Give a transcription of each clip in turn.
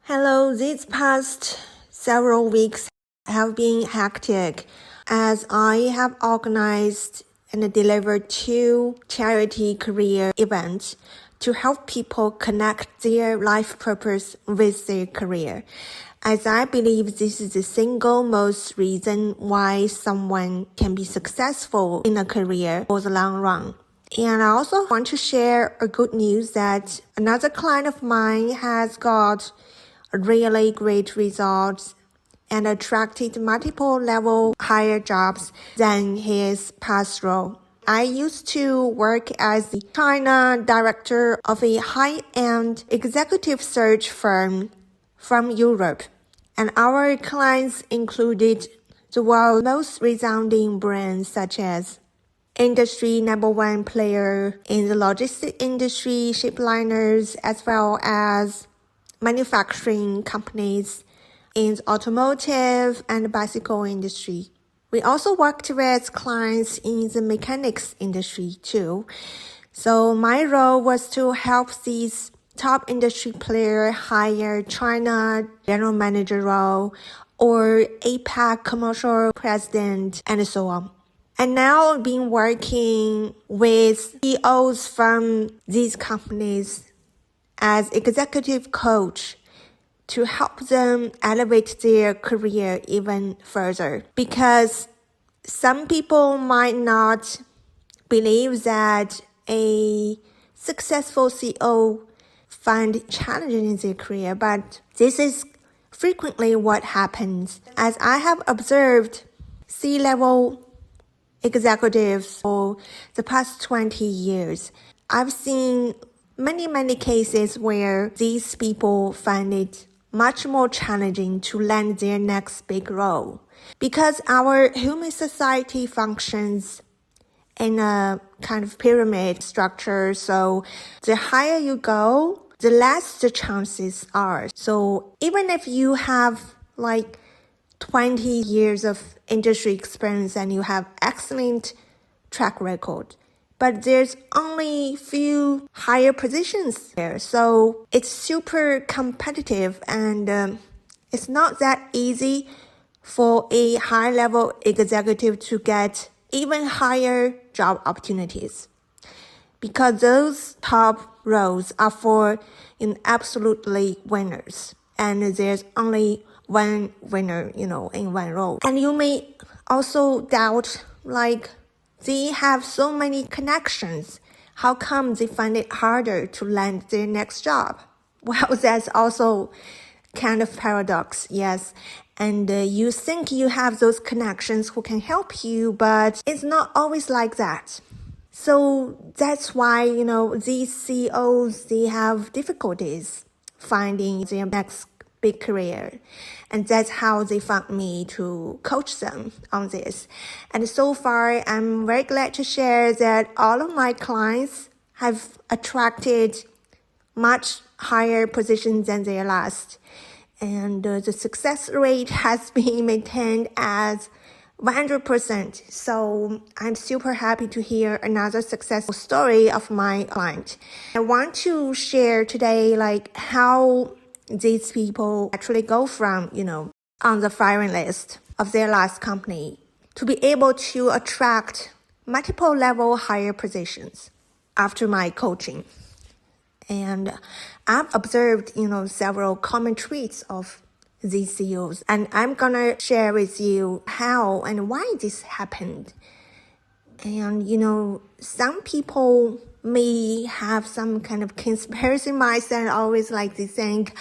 Hello, these past several weeks have been hectic as I have organized and delivered 2 charity career events to help people connect their life purpose with their career, as I believe this is the single most reason why someone can be successful in a career for the long run. And I also want to share a good news that another client of mine has got really great results and attracted multiple level higher jobs than his past role. I used to work as the China director of a high-end executive search firm from Europe, and our clients included the world's most resounding brands such as industry number 1 player in the logistics industry, ship liners, as well as manufacturing companies in the automotive and bicycle industry. We also worked with clients in the mechanics industry too. So my role was to help these top industry players hire China general manager role or APAC commercial president and so on. And now I've been working with CEOs from these companies as executive coach to help them elevate their career even further. Because some people might not believe that a successful CEO find challenging in their career, but this is frequently what happens. As I have observed C-level executives for the past 20 years, I've seen many cases where these people find it much more challenging to land their next big role. Because our human society functions in a kind of pyramid structure, so the higher you go, the less the chances are. So even if you have like 20 years of industry experience and you have excellent track record, but there's only few higher positions there. So it's super competitive and it's not that easy for a high-level executive to get even higher job opportunities, because those top roles are for absolutely winners. And there's only one winner, in one role. And you may also doubt, they have so many connections. How come they find it harder to land their next job? Well, that's also kind of paradox, yes. And you think you have those connections who can help you, but it's not always like that. So that's why, these CEOs, they have difficulties finding their next big career. And that's how they found me to coach them on this. And so far, I'm very glad to share that all of my clients have attracted much higher positions than their last. And the success rate has been maintained as 100%. So I'm super happy to hear another successful story of my client. I want to share today how these people actually go from, on the firing list of their last company to be able to attract multiple level higher positions after my coaching. And I've observed, several common traits of these CEOs, and I'm gonna share with you how and why this happened. And, some people may have some kind of conspiracy mindset, always they think,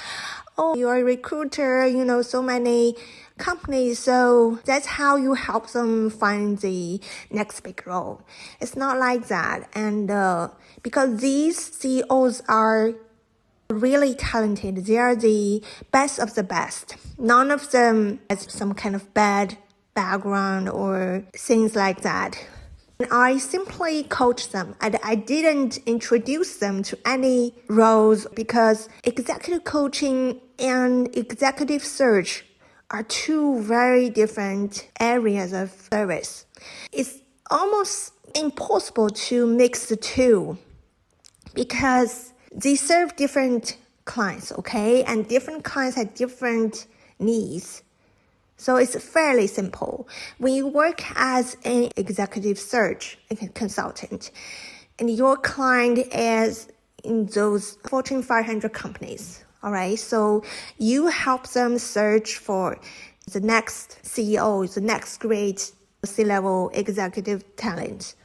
oh, you're a recruiter, so many companies, so that's how you help them find the next big role. It's not like that. And because these CEOs are really talented, they are the best of the best. None of them has some kind of bad background or things like that. I simply coach them, and I didn't introduce them to any roles, because executive coaching and executive search are 2 very different areas of service. It's almost impossible to mix the 2 because they serve different clients, okay? And different clients have different needs. So it's fairly simple. When you work as an executive search consultant, and your client is in those Fortune 500 companies, all right? So you help them search for the next CEO, the next great C-level executive talent.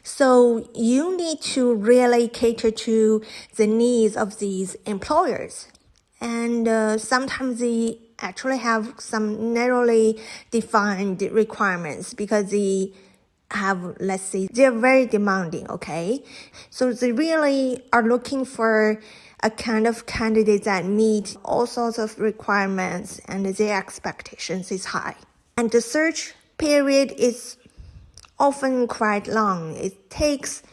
So you need to really cater to the needs of these employers. And sometimes they actually have some narrowly defined requirements because they have, let's say, they're very demanding, okay? So they really are looking for a kind of candidate that meet all sorts of requirements and their expectations is high. And the search period is often quite long. It takes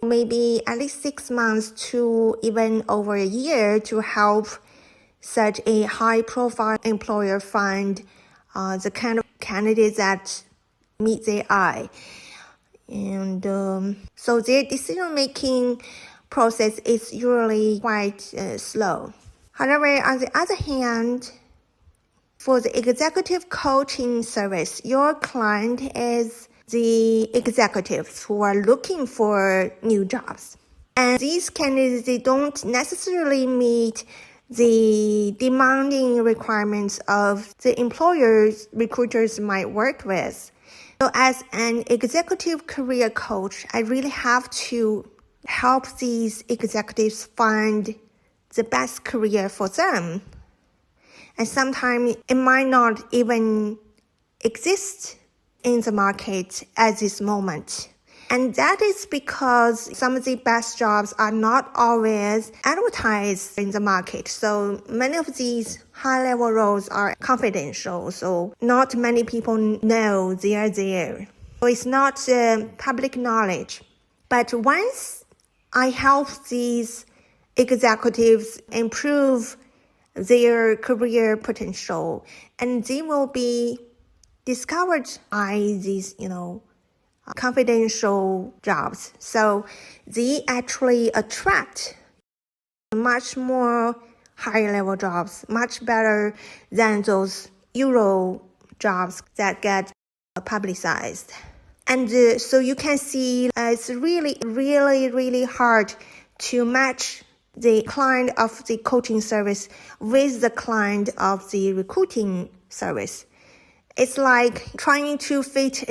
maybe at least 6 months to even over a year to help such a high-profile employer find the kind of candidates that meet their eye. And so their decision-making process is usually quite slow. However, on the other hand, for the executive coaching service, your client is the executives who are looking for new jobs. And these candidates, they don't necessarily meet the demanding requirements of the employers recruiters might work with. So as an executive career coach, I really have to help these executives find the best career for them. And sometimes it might not even exist in the market at this moment. And that is because some of the best jobs are not always advertised in the market. So many of these high-level roles are confidential. So not many people know they are there. So it's not public knowledge. But once I help these executives improve their career potential, and they will be discovered by these, confidential jobs. So they actually attract much more higher level jobs, much better than those Euro jobs that get publicized. And so you can see it's really, really, really hard to match the client of the coaching service with the client of the recruiting service. It's like trying to fit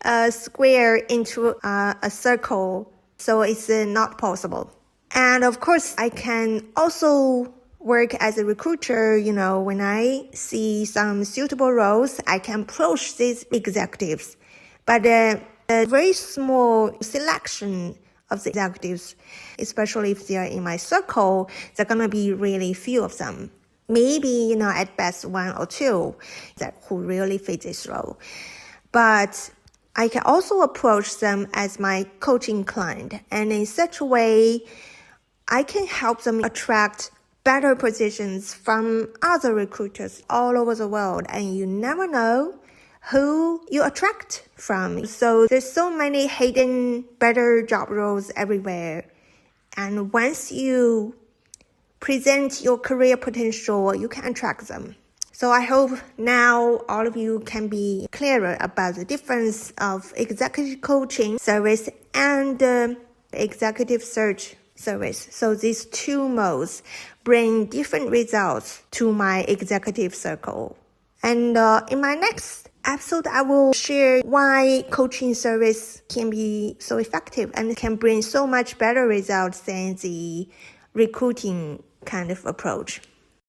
a square into a circle, so it's not possible. And of course, I can also work as a recruiter. When I see some suitable roles, I can approach these executives. But a very small selection of the executives, especially if they are in my circle, there are going to be really few of them. Maybe, at best 1 or 2 that who really fit this role. But I can also approach them as my coaching client. And in such a way, I can help them attract better positions from other recruiters all over the world. And you never know who you attract from. So there's so many hidden better job roles everywhere. And once you present your career potential, you can attract them. So I hope now all of you can be clearer about the difference of executive coaching service and executive search service. So these two modes bring different results to my executive circle. And in my next episode, I will share why coaching service can be so effective and can bring so much better results than the recruiting kind of approach.